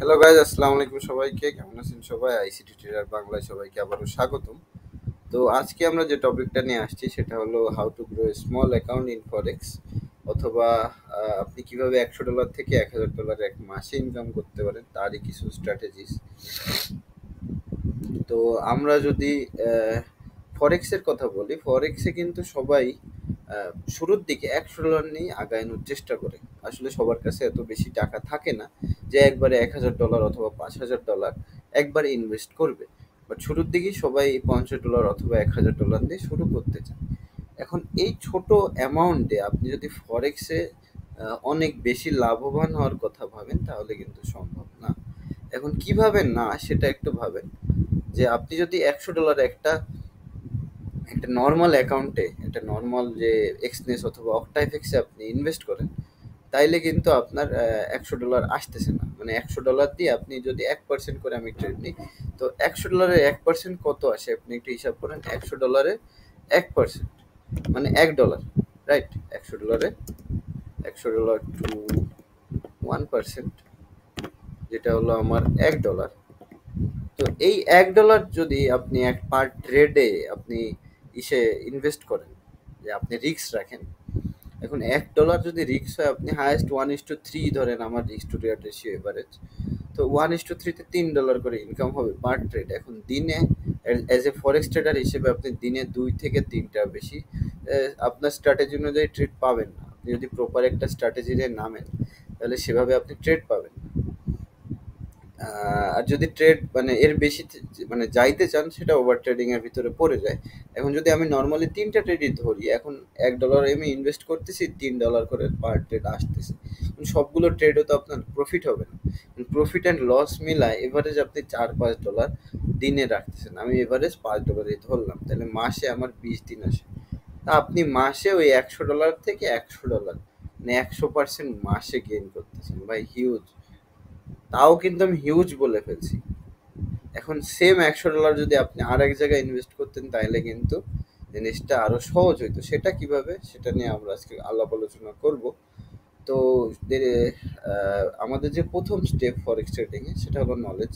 Hello guys, আসসালামু আলাইকুম সবাইকে। কেমন আছেন সবাই? আইসিটি ট্রেডার বাংলায় সবাইকে আবারও স্বাগতম। তো আজকে আমরা যে টপিকটা নিয়ে আসছি সেটা হলো how to grow small account in forex, অথবা আপনি কিভাবে $100 থেকে $1000 এক মাসে ইনকাম করতে পারেন তারই কিছু স্ট্র্যাটেজিস। তো আমরা যদি ফরেক্সের কথা বলি, ফরেক্সে কিন্তু সবাই শুরুর দিকে $100 নিয়ে আগানোর চেষ্টা করে। আসলে সবার কাছে এত বেশি টাকা থাকে না যে একবারে $1000 অথবা $5000 একবার ইনভেস্ট করবে। বাট শুরুর দিকেই সবাই $50 অথবা $1000 দিয়ে শুরু করতে চায়। এখন এই ছোট অ্যামাউন্টে আপনি যদি ফরেক্সে অনেক বেশি লাভবান হওয়ার কথা ভাবেন তাহলে কিন্তু সম্ভব না। এখন কিভাবে না সেটা একটু ভাবেন। যে আপনি যদি $100 একটা একটা নর্মাল অ্যাকাউন্টে, একটা নর্মাল যে এক্সনেস অথবা অক্টাইফেক্সে আপনি ইনভেস্ট করেন, তাইলে কিন্তু আপনার $100 আসতেছে না। মানে $100 দিয়ে আপনি যদি 1% করে আমি ট্রেড নিই, তো $100 1% কত আসে আপনি একটু হিসাব করেন। $100 1% মানে $1, রাইট? $100 $100 টু 1%, যেটা হলো আমার $1। তো এই $1 যদি আপনি এক পার ট্রেডে আপনি ইসে ইনভেস্ট করেন, যে আপনি রিস্ক রাখেন। এখন $1 যদি রিস্ক হয়, আপনি হায়েস্ট 1:3 ধরেন, আমার risk to reward ratio average. তো 1:3-তে $3 করে ইনকাম হবে পার ট্রেড। এখন দিনে অ্যাজ এ ফরেক্স ট্রেডার হিসেবে আপনি দিনে 2 থেকে 3টা বেশি আপনার স্ট্র্যাটেজি অনুযায়ী ট্রেড পাবেন না। আপনি যদি প্রপার একটা স্ট্র্যাটেজি নিয়ে নামেন তাহলে সেভাবে আপনি ট্রেড পাবেন না। আর যদি ট্রেড মানে এর বেশি মানে যাইতে চান, সেটা ওভার ট্রেডিং এর ভিতরে পড়ে যায়। এখন যদি আমি নর্মালি 3টা ট্রেডই ধরি, এখন $1 আমি ইনভেস্ট করতেছি, $3 করে পার ট্রেড আসতেছে। সবগুলো ট্রেডও তো আপনার প্রফিট হবে না। প্রফিট অ্যান্ড লস মিলায় এভারেজ আপনি $4-5 দিনে রাখতেছেন। আমি এভারেজ $5 ধরলাম, তাহলে মাসে আমার 20 দিন আসে। তা আপনি মাসে ওই $100 থেকে $100 মানে 100% মাসে গেইন করতেছেন ভাই, হিউজ। তাও কিন্তু আমি হিউজ বলে ফেলছি। এখন সেম $100 যদি আপনি আর এক জায়গায় ইনভেস্ট করতেন তাহলে কিন্তু জিনিসটা আরো সহজ হইতো। সেটা কিভাবে, সেটা নিয়ে আমরা আজকে আলাপ আলোচনা করব। তো আমাদের যে প্রথম স্টেপ ফরেক্স ট্রেডিং এ সেটা হলো নলেজ।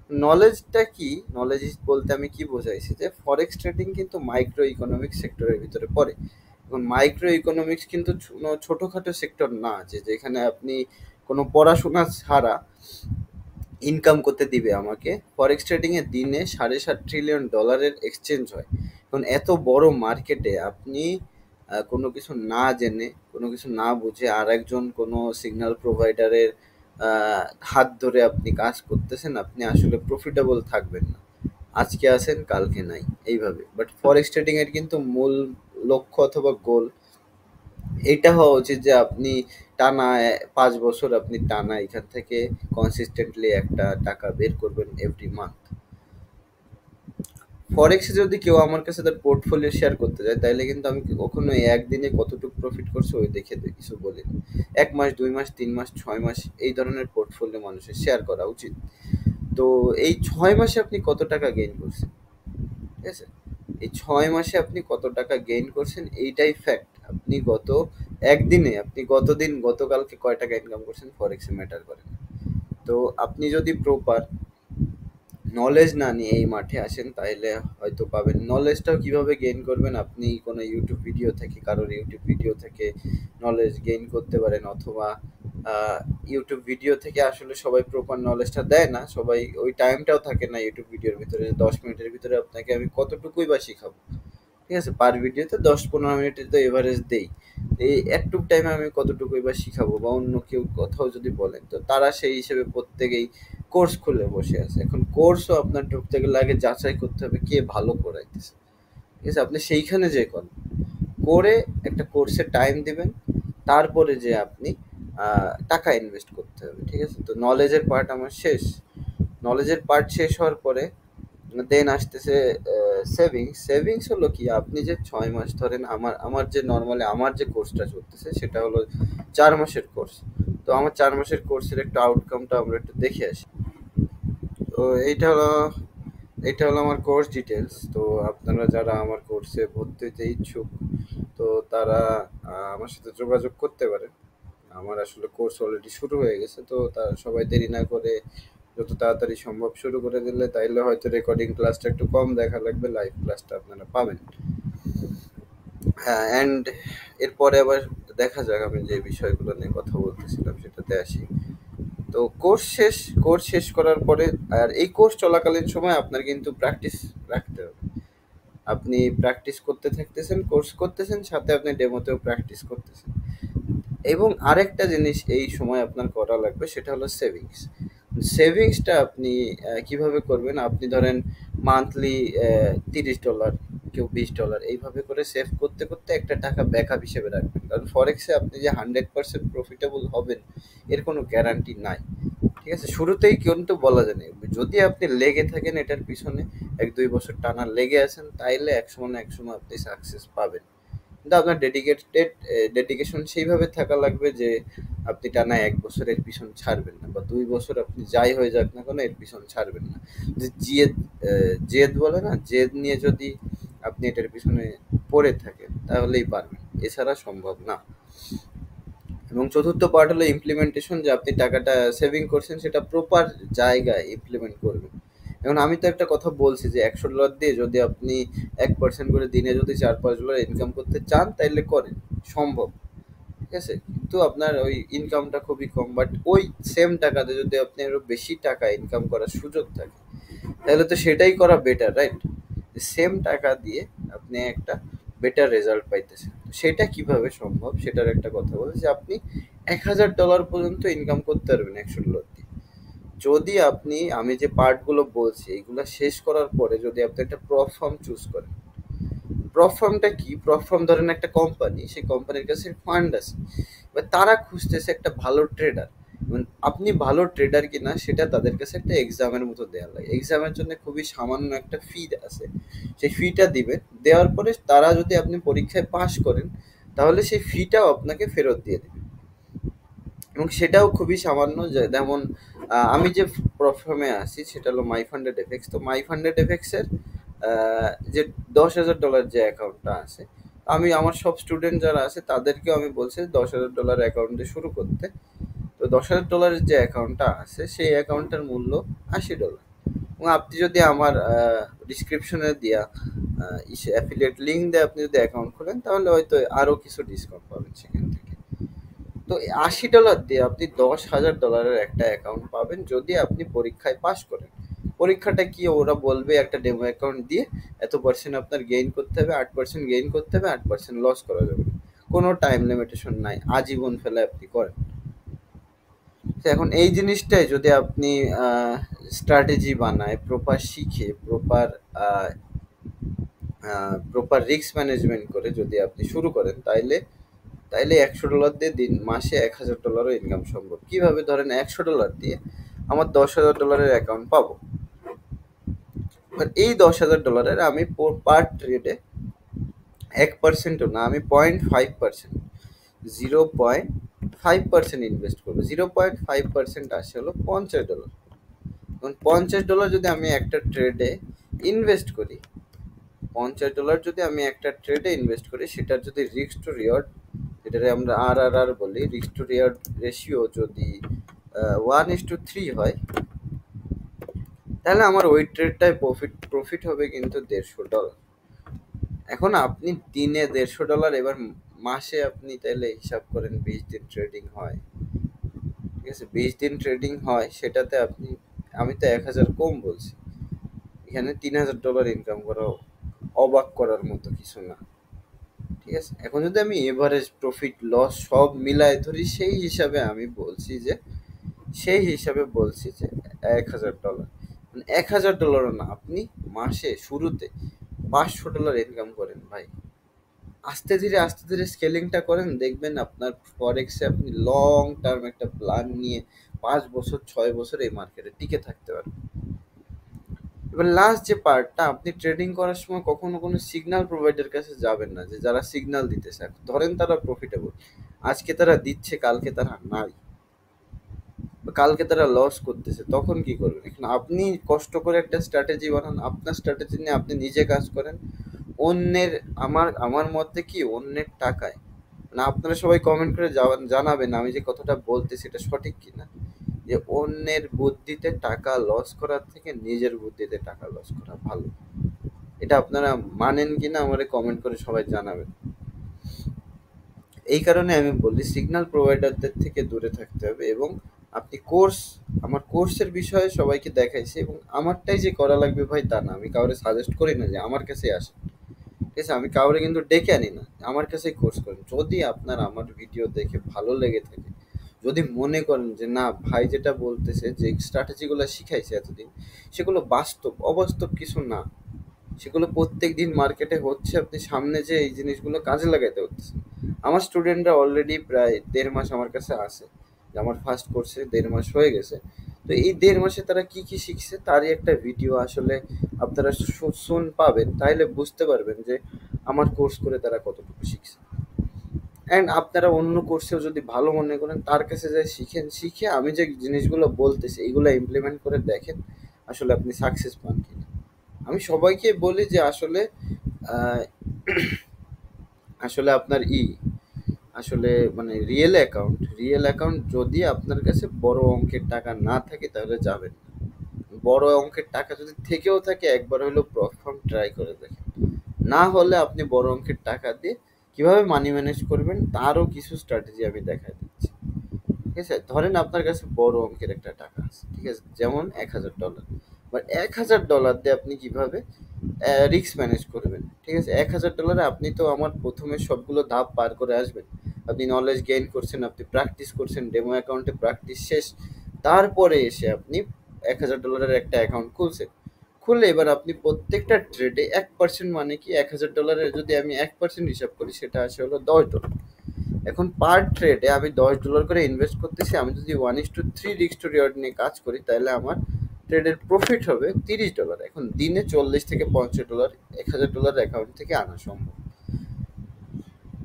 নলেজটা কি? নলেজ বলতে আমি কি বোঝাইছি, যে ফরেক্স ট্রেডিং কিন্তু মাইক্রো ইকোনমিক্স সেক্টরের ভিতরে পড়ে। এখন মাইক্রো ইকোনমিক্স কিন্তু কোনো ছোটখাটো সেক্টর না, যে যেখানে আপনি কোনো পড়াশোনা ছাড়া ইনকাম করতে দিবে আমাকে। ফরেক্স ট্রেডিং এ দিনে $7.5 ট্রিলিয়ন এক্সচেঞ্জ হয়। এখন এত বড় মার্কেটে আপনি কোনো কিছু না জেনে, কোনো কিছু না বুঝে আর একজন কোনো সিগন্যাল প্রোভাইডারের হাত ধরে আপনি কাজ করতেছেন, আপনি আসলে প্রফিটেবল থাকবেন না। আজকে আছেন, কালকে নাই, এইভাবে। বাট ফরেক্স ট্রেডিং এর কিন্তু মূল লক্ষ্য অথবা গোল এইটা হওয়া উচিত যে আপনি টানা 5 বছর আপনি টানা এখান থেকে কনসিস্টেন্টলি একটা টাকা বের করবেন এভরি মান্থ। ফরেক্সে যদি কেউ আমার কাছে তার পোর্টফোলিও শেয়ার করতে যায়, তাইলে কিন্তু আমি কখনো একদিনে কতটুকু প্রফিট করছে ওই দেখে কিছু বলি না। 1 মাস, 2 মাস, 3 মাস, 6 মাস এই ধরনের পোর্টফোলিও মানুষের শেয়ার করা উচিত। তো এই 6 মাসে আপনি কত টাকা গেইন করছেন, ঠিক আছে? এই 6 মাসে আপনি কত টাকা গেইন করছেন এইটাই ফ্যাক্ট। আপনি গত একদিনে, আপনি গতদিন, গতকালকে কয় টাকা ইনকাম করছেন ফরেক্সে ম্যাটার করে না। তো আপনি যদি প্রপার নলেজ না নিয়ে এই মাঠে আসেন তাহলে হয়তো পাবেন। নলেজটাও কিভাবে গেইন করবেন, আপনি কোনো ইউটিউব ভিডিও থেকে, কারোর ইউটিউব ভিডিও থেকে নলেজ গেইন করতে পারেন, অথবা ইউটিউব ভিডিও থেকে আসলে সবাই প্রপার নলেজটা দেয় না। সবাই ওই টাইমটাও থাকে না ইউটিউব ভিডিওর ভিতরে, 10 মিনিটের ভিতরে আপনাকে আমি কতটুকুই বা শিখাবো। ঠিক আছে, পার ভিডিওতে 10-15 মিনিটের তো এভারেজ দেই। এই একটুক টাইমে আমি কতটুকুই বা শিখাবো, বা অন্য কেউ কোথাও যদি বলেন, তো তারা সেই হিসেবে প্রত্যেকেই কোর্স খুলে বসে আছে। এখন কোর্সও আপনার ঢুকতে গেলে আগে যাচাই করতে হবে কে ভালো করাইতেছে। ঠিক আছে, আপনি সেইখানে যে করেন, করে একটা কোর্সে টাইম দিবেন, তারপরে যে আপনি টাকা ইনভেস্ট করতে হবে। ঠিক আছে, তো নলেজের পার্ট আমার শেষ। নলেজের পার্ট শেষ হওয়ার পরে দেন আসতেছে সেভিংস। সেভিংস হলো কি, আপনি যে 6 মাস ধরেন, আমার আমার যে নর্মালি আমার যে কোর্সটা চলতেছে সেটা হলো 4 মাসের কোর্স। তো আমার 4 মাসের কোর্সের একটা আউটকামটা আমরা একটু দেখে আসি। তো এইটা হলো আমার কোর্স ডিটেলস। তো আপনারা যারা আমার কোর্সে ভর্তি হতে ইচ্ছুক, তো তারা আমার সাথে যোগাযোগ করতে পারেন। আমার আসলে কোর্স অলরেডি শুরু হয়ে গেছে, তো সবাই দেরি না করে যত তাড়াতাড়ি সম্ভব শুরু করে দিলে তাইলে হয়তো রেকর্ডিং ক্লাসটা একটু কম দেখা লাগবে, লাইভ ক্লাসটা আপনারা পাবেন। হ্যাঁ, অ্যান্ড এরপরে আবার দেখা যাক, আমি যে বিষয়গুলো নিয়ে কথা বলতেছিলাম সেটাতে আসি। তো কোর্স শেষ করার পরে, আর এই কোর্স চলাকালীন সময় আপনার কিন্তু প্র্যাকটিস রাখতে হবে। আপনি প্র্যাকটিস করতে থাকতেছেন, কোর্স করতেছেন, সাথে আপনি ডেমোতেও প্র্যাকটিস করতেছেন। এবং আরেকটা জিনিস এই সময় আপনার করা লাগবে, সেটা হলো সেভিংস। সেভিংসটা আপনি কিভাবে করবেন? আপনি ধরেন মান্থলি $30, কেউ $20, এইভাবে করে সেভ করতে করতে একটা টাকা ব্যাকআপ হিসেবে রাখবেন। কারণ ফরেক্সে আপনি যে 100% প্রফিটেবল হবেন এর কোনো গ্যারান্টি নাই। ঠিক আছে? শুরুতেই কিন্তু বলা যায় না। যদি আপনি লেগে থাকেন এটার পিছনে, 1-2 বছর টানা লেগে আছেন, তাইলে একসময় না একসময় আপনি সাকসেস পাবেন। কিন্তু আপনার ডেডিকেশন সেইভাবে থাকা লাগবে যে আপনি টানা 1 বছর এর পিছন ছাড়বেন না, বা 2 বছর আপনি যাই হয়ে যাক না কেন এর পিছন ছাড়বেন না। যে জেদ বলে না, জেদ নিয়ে যদি আপনি এটার পিছনে পড়ে থাকেন তাহলেই পারবেন, এছাড়া সম্ভব না। এবং চতুর্থ পার্ট হলো ইমপ্লিমেন্টেশন, যে আপনি টাকাটা সেভিং করছেন সেটা প্রপার জায়গায় ইমপ্লিমেন্ট করবেন। এখন আমি তো একটা কথা বলছি যে $100 দিয়ে যদি আপনি 1% করে দিনে যদি $4-5 ইনকাম করতে চান তাইলে করেন, সম্ভব। ঠিক আছে? কিন্তু আপনার ওই ইনকামটা খুবই কম, বাট ওই সেম টাকাতে যদি আপনি আরো বেশি টাকা ইনকাম করার সুযোগ থাকে তাহলে তো সেটাই করা বেটার, রাইট? সেম টাকা দিয়ে আপনি একটা বেটার রেজাল্ট পাইতেছেন। সেটা কিভাবে সম্ভব সেটার একটা কথা বলি, যে আপনি $1,000 পর্যন্ত ইনকাম করতে পারবেন $100 দিয়ে। যদি আপনি, আমি যে পার্টগুলো বলছি এইগুলো শেষ করার পরে যদি আপনি একটা প্রপ ফার্ম চুজ করেন। প্রপ ফার্মটা কি? প্রপ ফার্ম ধরেন একটা কোম্পানি, সেই কোম্পানির কাছে ফান্ড আছে, এবার তারা খুঁজতেছে একটা ভালো ট্রেডার। আপনি ভালো ট্রেডার কিনা সেটা তাদের কাছে একটা এক্সামের মতো দেওয়া লাগে। এক্সামের জন্য খুবই সামান্য একটা ফি আছে, সেই ফিটা দিবেন। দেওয়ার পরে তারা যদি আপনি পরীক্ষায় পাশ করেন তাহলে সেই ফিটাও আপনাকে ফেরত দিয়ে দেবে, এবং সেটাও খুবই সামান্য। যেমন আমি যে প্রথমে আছি সেটা হলো মাই ফান্ডেড এফেক্স। তো মাই ফান্ডেড এফেক্সের যে $10,000 যে অ্যাকাউন্টটা আছে, আমি আমার সব স্টুডেন্ট যারা আছে তাদেরকেও আমি বলছি $10,000 অ্যাকাউন্টে শুরু করতে। তো $10,000 যে অ্যাকাউন্টটা আছে সেই অ্যাকাউন্টটার মূল্য $80। এবং আপনি যদি আমার ডিসক্রিপশনে দেওয়া অ্যাফিলিয়েট লিঙ্ক দিয়ে আপনি যদি অ্যাকাউন্ট খোলেন তাহলে হয়তো আরও কিছু ডিসকাউন্ট পাবেন সেখান থেকে। তো $80 দিয়ে আপনি $10,000 একটা অ্যাকাউন্ট পাবেন যদি আপনি পরীক্ষায় পাশ করেন। পরীক্ষাটা কি, ওরা বলবে একটা ডেমো অ্যাকাউন্ট দিয়ে এত পার্সেন্ট আপনার গেইন করতে হবে, 8% গেইন করতে হবে, 8% লস করা যাবে না। কোনো টাইম লিমিটেশন নাই, আজীবন ফেলে আপনি করেন। তো এখন এই জিনিসটাই যদি আপনি স্ট্র্যাটেজি বানায়, প্রপার শিখে, প্রপার রিস্ক ম্যানেজমেন্ট করে যদি আপনি শুরু করেন তাইলে তাইলে $100 দিয়ে মাসে $1,000 ইনকাম সম্ভব। কিভাবে? ধরেন $100 দিয়ে আমার $10,000 অ্যাকাউন্ট পাবো। এবার এই $10,000 আমি পার ট্রেডে 1%ও না, আমি 0.5%, 0.5% ইনভেস্ট করবো। 0.5% আসে হলো $50। এখন $50 যদি আমি একটা ট্রেডে ইনভেস্ট করি, $50 যদি আমি একটা ট্রেডে ইনভেস্ট করি, সেটার যদি রিস্ক টু রিওয়ার্ড, যেটাকে আমরা RRR বলি, রিস্ক টু রিওয়ার্ড রেশিও যদি 1:3 হয়, তাহলে আমার ওই ট্রেডটায় প্রফিট হবে কিন্তু $150। এখন আপনি দিনে $150, এবার মাসে আপনি তাহলে হিসাব করেন 20 দিন ট্রেডিং হয়। ঠিক আছে? 20 দিন ট্রেডিং হয়, সেটাতে আপনি, আমি তো 1,000 কম বলছি, এখানে $3,000 ইনকাম করা অবাক করার মতো কিছু না। ঠিক আছে? এখন যদি আমি এভারেজ প্রফিট লস সব মিলায় ধরি, সেই হিসাবে বলছি যে $1,000, মানে $1,000 না, আপনি মাসে শুরুতে $500 ইনকাম করেন ভাই। আস্তে ধীরে স্কেলিংটা করেন, দেখবেন আপনার ফরেক্সে আপনি লং টার্ম একটা প্ল্যান নিয়ে 5 বছর 6 বছর এই মার্কেটে টিকে থাকতে পারবেন। এবার লাস্ট যে পার্টটা, আপনি ট্রেডিং করার সময় কখনো কোনো সিগন্যাল প্রোভাইডার কাছে যাবেন না, যে যারা সিগন্যাল দিতেছে। ধরেন তারা প্রফিটেবল, আজকে তারা দিচ্ছে, কালকে তারা নাই, কালকে তারা লস করতেছে, তখন কি করবেন? এখন আপনি কষ্ট করে একটা স্ট্র্যাটেজি বানান, আপনার স্ট্র্যাটেজি নিয়ে আপনি নিজে কাজ করেন। অন্যের, আমার মতে কি, অন্যের টাকায় না, আপনারা সবাই কমেন্ট করে জানাবেন আমি যে কথাটা বলতেছি এটা সঠিক কিনা। যে অন্যের বুদ্ধিতে টাকা লস করার থেকে নিজের বুদ্ধিতে টাকা লস করা ভালো। এটা আপনারা মানেন কিনা আমারে কমেন্ট করে সবাই জানাবেন। এই কারণে আমি বলি সিগন্যাল প্রোভাইডারদের থেকে দূরে থাকতে হবে, এবং আপনি আমার কোর্সের বিষয়ে সবাইকে দেখাইছি, এবং আমারটাই যে করা লাগবে ভাই তা না। আমি কাউরে সাজেস্ট করি না যে আমার কাছেই আসে। ঠিক আছে? আমি কাউরে কিন্তু ডেকে আনি না। আমার কাছেই কোর্স করেন। যদি আপনার আমার ভিডিও দেখে ভালো লেগে থাকে, যদি মনে করেন যে না ভাই যেটা বলতেছে, যে স্ট্র্যাটেজিগুলো শিখাইছে এতদিন, সেগুলো বাস্তব, অবাস্তব কিছু না। সেগুলো প্রত্যেকদিন মার্কেটে হচ্ছে, আপনি সামনে যে এই জিনিসগুলো কাজে লাগাইতে হচ্ছে। আমার স্টুডেন্টরা অলরেডি প্রায় ১.৫ মাস আমার কাছে আছে। যে আমার ফার্স্ট কোর্সে ১.৫ মাস হয়ে গেছে। তো এই ১.৫ মাসে তারা কি, কি শিখছে তারই একটা ভিডিও আসলে আপনারা সুন পাবেন। তাইলে বুঝতে পারবেন যে আমার কোর্স করে তারা কতটুকু শিখছে। অ্যান্ড আপনারা অন্য কোর্সেও যদি ভালো মনে করেন তার কাছে যাই শিখেন। শিখে আমি যে জিনিসগুলো বলতেছি এগুলো ইমপ্লিমেন্ট করে দেখেন আসলে আপনি সাকসেস পান কিনা। আমি সবাইকে বলি যে আসলে আহ, আসলে আপনার আসলে মানে রিয়েল অ্যাকাউন্ট যদি আপনার কাছে বড় অঙ্কের টাকা না থাকে তাহলে যাবেন না। বড় অঙ্কের টাকা যদি থেকেও থাকে একবার হলেও প্ল্যাটফর্ম ট্রাই করে দেখেন। না হলে আপনি বড় অঙ্কের টাকা দিয়ে কিভাবে মানি ম্যানেজ করবেন তারও কিছু স্ট্র্যাটেজি আমি দেখাই দিচ্ছি। ঠিক আছে? ধরেন আপনার কাছে বড় অঙ্কের একটা টাকা আছে, ঠিক আছে? যেমন $১,০০০। বাট $১,০০০ দিয়ে আপনি কিভাবে রিস্ক ম্যানেজ করবেন? ঠিক আছে? $১,০০০ আপনি তো আমার প্রথমে সবগুলো ধাপ পার করে আসবেন। আপনি নলেজ গেইন করছেন, আপনি প্র্যাকটিস করছেন, ডেমো অ্যাকাউন্টে প্র্যাকটিস শেষ। তারপরে এসে আপনি $১,০০০ একটা অ্যাকাউন্ট খুলছেন। খুললে এবার আপনি প্রত্যেকটা ট্রেডে 1% মানে কি $১,০০০ যদি আমি 1% হিসাব করি সেটা আসে হলো $10। এখন পার ট্রেডে আমি $10 করে ইনভেস্ট করতেছি। আমি যদি 1:3 রিস্ক টু রিওয়ার্ড নিয়ে কাজ করি তাহলে আমার ট্রেডের প্রফিট হবে $30। এখন দিনে 40 থেকে $50 $1,০০০ অ্যাকাউন্ট থেকে আনা সম্ভব।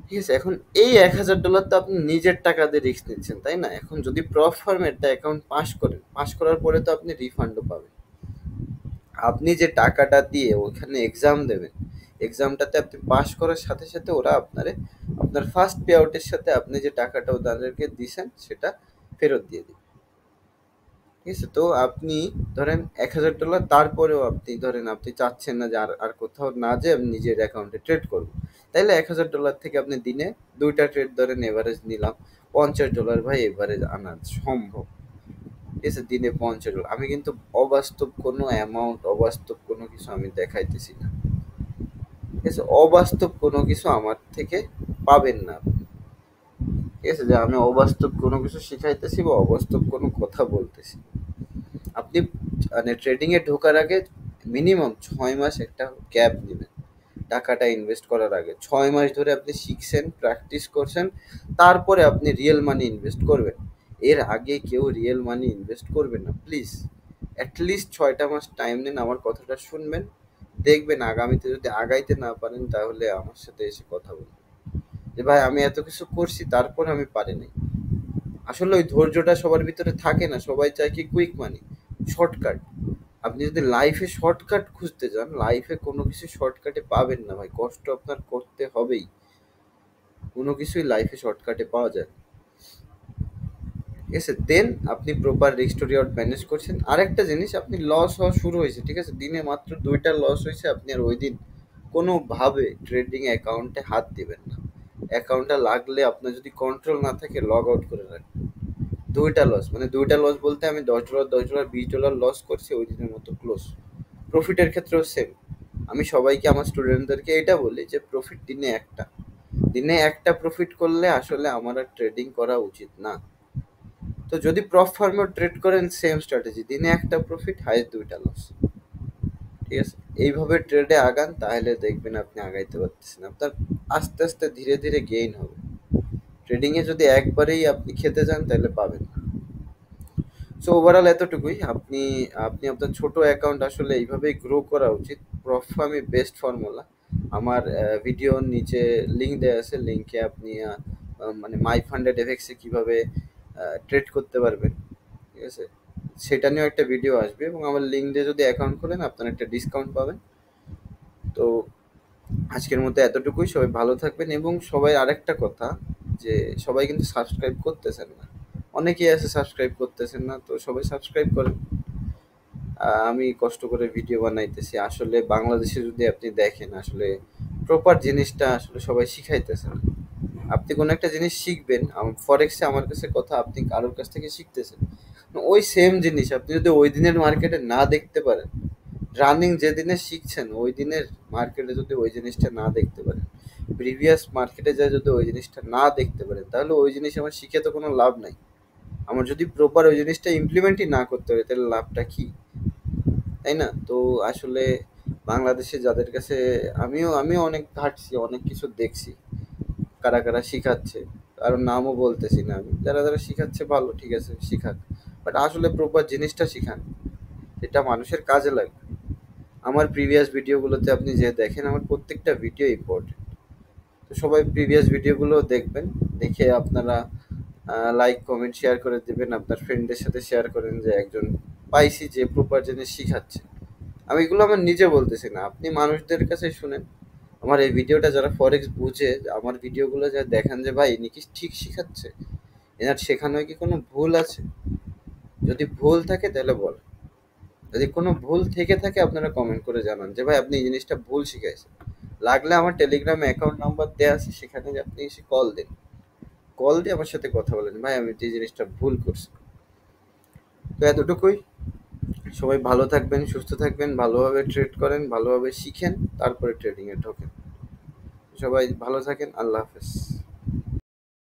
ঠিক আছে? এখন এই $1,০০০ তো আপনি নিজের টাকা দিয়ে রিস্ক নিচ্ছেন, তাই না? এখন যদি প্রপ ফার্মে একটা অ্যাকাউন্ট পাস করেন, পাস করার পরে তো আপনি রিফান্ডও পাবেন। আপনি যে টাকাটা দিয়ে ওইখানে এক্সাম দেবেন, এক্সামটাতে আপনি পাস করার সাথে সাথে ওরা আপনার ফার্স্ট পে আউটের সাথে আপনি যে টাকাটা ওদেরকে দিছেন সেটা ফেরত দিয়ে দিবে। ঠিক আছে? তো আপনি ধরেন $১,০০০, তারপরেও আপনি ধরেন আপনি চাচ্ছেন না যে আর আর কোথাও না যেয়ে আমি নিজের অ্যাকাউন্টে ট্রেড করব। তাইলে $১,০০০ থেকে আপনি দিনে ২টা ট্রেড ধরেন এভারেজ নিলাম। $৫০ ভাই এভারেজ আনা সম্ভব। ঠিক আছে? দিনে $৫০। আমি কিন্তু অবাস্তব কোনো অ্যামাউন্ট, অবাস্তব কোনো কিছু আমি দেখাইতেছি না। ঠিক আছে? অবাস্তব কোনো কিছু আমার থেকে পাবেন না আপনি। ঠিক আছে? যে আমি অবাস্তব কোনো কিছু শিখাইতেছি বা অবাস্তব কোনো কথা বলতেছি। আপনি মানে ট্রেডিং এ ঢোকার আগে মিনিমাম ৬ মাস একটা গ্যাপ নেবেন। টাকাটা ইনভেস্ট করার আগে ৬ মাস ধরে আপনি শিখছেন, প্র্যাকটিস করছেন, তারপরে আপনি রিয়েল মানি ইনভেস্ট করবেন। এর আগে কেউ রিয়েল মানি ইনভেস্ট করবেন না প্লিজ। অ্যাটলিস্ট ৬টা মাস টাইম নিন, আমার কথাটা শুনবেন। দেখবেন আগামীতে যদি আগাইতে না পারেন তাহলে আমার সাথে এসে কথা বলবেন যে ভাই আমি এত কিছু করছি তারপর আমি পারিনি। আসলে ওই ধৈর্যটা সবার ভিতরে থাকে না। সবাই চায় কি কুইক মানি, শর্টকাট। আপনি যদি লাইফে শর্টকাট খুঁজতে যান, লাইফে কোনো কিছু শর্টকাটে পাবেন না ভাই। কষ্ট আপনার করতে হবেই। কোনো কিছুই লাইফে শর্টকাটে পাওয়া যায় না। ঠিক আছে? দেন আপনি proper risk to reward manage করছেন। আরেকটা জিনিস, আপনি লস হওয়া শুরু হয়েছে, ঠিক আছে? দিনে মাত্র ২টা লস হয়েছে, আপনি আর ওই দিন কোনোভাবে ট্রেডিং অ্যাকাউন্টে হাত দিবেন না। অ্যাকাউন্টটা লাগলে আপনার যদি কন্ট্রোল না থাকে লগ আউট করে রাখবেন। ২টা লস মানে ২টা লস বলতে আমি $১০, $১০, $২০ লস করছি ওই দিনের মতো ক্লোজ। প্রফিটের ক্ষেত্রেও সেম। আমি সবাইকে, আমার স্টুডেন্টদেরকে এটা বলি যে প্রফিট দিনে একটা। দিনে একটা প্রফিট করলে আসলে আমার আর ট্রেডিং করা উচিত না। তো যদি প্রপ ফার্মেও ট্রেড করেন সেম স্ট্র্যাটেজি, দিনে একটা প্রফিট, হাইস্ট ২টা লস। ঠিক আছে? এইভাবে ট্রেডে আগান তাহলে দেখবেন আপনি আগাইতে পারতেছেন। আপনার আস্তে আস্তে ধীরে ধীরে গেইন হবে। ট্রেডিংয়ে যদি একবারেই আপনি খেতে যান তাহলে পাবেন না। সো ওভারঅল এতটুকুই। আপনি আপনি আপনার ছোট অ্যাকাউন্ট আসলে এইভাবেই গ্রো করা উচিত। প্রপ ফার্মই বেস্ট ফর্মুলা। আমার ভিডিওর নিচে লিঙ্ক দেওয়া আছে। লিঙ্কে আপনি মানে মাই ফান্ডেড এফএক্সে কীভাবে ট্রেড করতে পারবেন, ঠিক আছে? সেটা নিয়েও একটা ভিডিও আসবে, এবং আমার লিঙ্ক দিয়ে যদি অ্যাকাউন্ট খোলেন আপনারা একটা ডিসকাউন্ট পাবেন। তো আজকের মতো এতটুকুই। সবাই ভালো থাকবেন এবং সবাই আরেকটা কথা যে সবাই কিন্তু সাবস্ক্রাইব করতেছেন না। অনেকেই আছে সাবস্ক্রাইব করতেছেন না, তো সবাই সাবস্ক্রাইব করেন। আমি কষ্ট করে ভিডিও বানাইতেছি। আসলে বাংলাদেশে যদি আপনি দেখেন আসলে প্রপার জিনিসটা আসলে সবাই শিখাইতেছে না। আপনি কোনো একটা জিনিস শিখবেন, ফরেক্সে আমার কাছে কথা, আপনি কারোর কাছ থেকে শিখতেছেন। ওই সেম জিনিস আপনি যদি ওই দিনের মার্কেটে না দেখতে পারেন, রানিং যেদিনে শিখছেন ওই দিনের মার্কেটে যদি ওই জিনিসটা না দেখতে পারেন, প্রিভিয়াস মার্কেটে যায় যদি ওই জিনিসটা না দেখতে পারেন, তাহলে ওই জিনিস আমার শিখে তো কোনো লাভ নাই। আমার যদি প্রপার ওই জিনিসটা ইমপ্লিমেন্টই না করতে পারি তাহলে লাভটা কি? তাই না? তো আসলে বাংলাদেশে যাদের কাছে আমিও অনেক ঘাঁটছি, অনেক কিছু দেখছি। কারা, কারা শিখাচ্ছে। কারো নামও বলতেছি না আমি। যারা, যারা শিখাচ্ছে ভালো, ঠিক আছে শিখাক। বাট আসলে প্রপার জিনিসটা শিখান। যেটা মানুষের কাজে লাগবে। আমার প্রিভিয়াস ভিডিওগুলোতে আপনি যে দেখেন আমার প্রত্যেকটা ভিডিও ইম্পর্টেন্ট। তো সবাই প্রিভিয়াস ভিডিওগুলো দেখবেন। দেখে আপনারা লাইক, কমেন্ট, শেয়ার করে দিবেন। আপনার ফ্রেন্ডদের সাথে শেয়ার করেন যে একজন পাইছি যে প্রপার জিনিস শিখাচ্ছে। আমি এগুলো আমার নিজে বলতেছি না, আপনি মানুষদের কাছে শুনেন। আমার এই ভিডিওটা যারা ফরেক্স বুঝে, আমার ভিডিওগুলো যারা দেখান যে ভাই ইনি কি ঠিক শিখাচ্ছে, এনার শেখানোয় কি কোনো ভুল আছে? যদি ভুল থাকে তাহলে বল। যদি কোনো ভুল থেকে থাকে আপনারা কমেন্ট করে জানান যে ভাই আপনি এই জিনিসটা ভুল শিখাইছেন। লাগলে আমার টেলিগ্রামে অ্যাকাউন্ট নাম্বার দেওয়া আছে, সেখানে আপনি এসে কল দিন। কল দিয়ে আমার সাথে কথা বলেন, ভাই আমি এই জিনিসটা ভুল করছি। তো এতটুকুই। সবাই ভালো থাকবেন, সুস্থ থাকবেন, ভালোভাবে ট্রেড করেন, ভালোভাবে শিখেন, তারপরে ট্রেডিংয়ে ঢোকেন। সবাই ভালো থাকেন। আল্লাহ হাফেজ।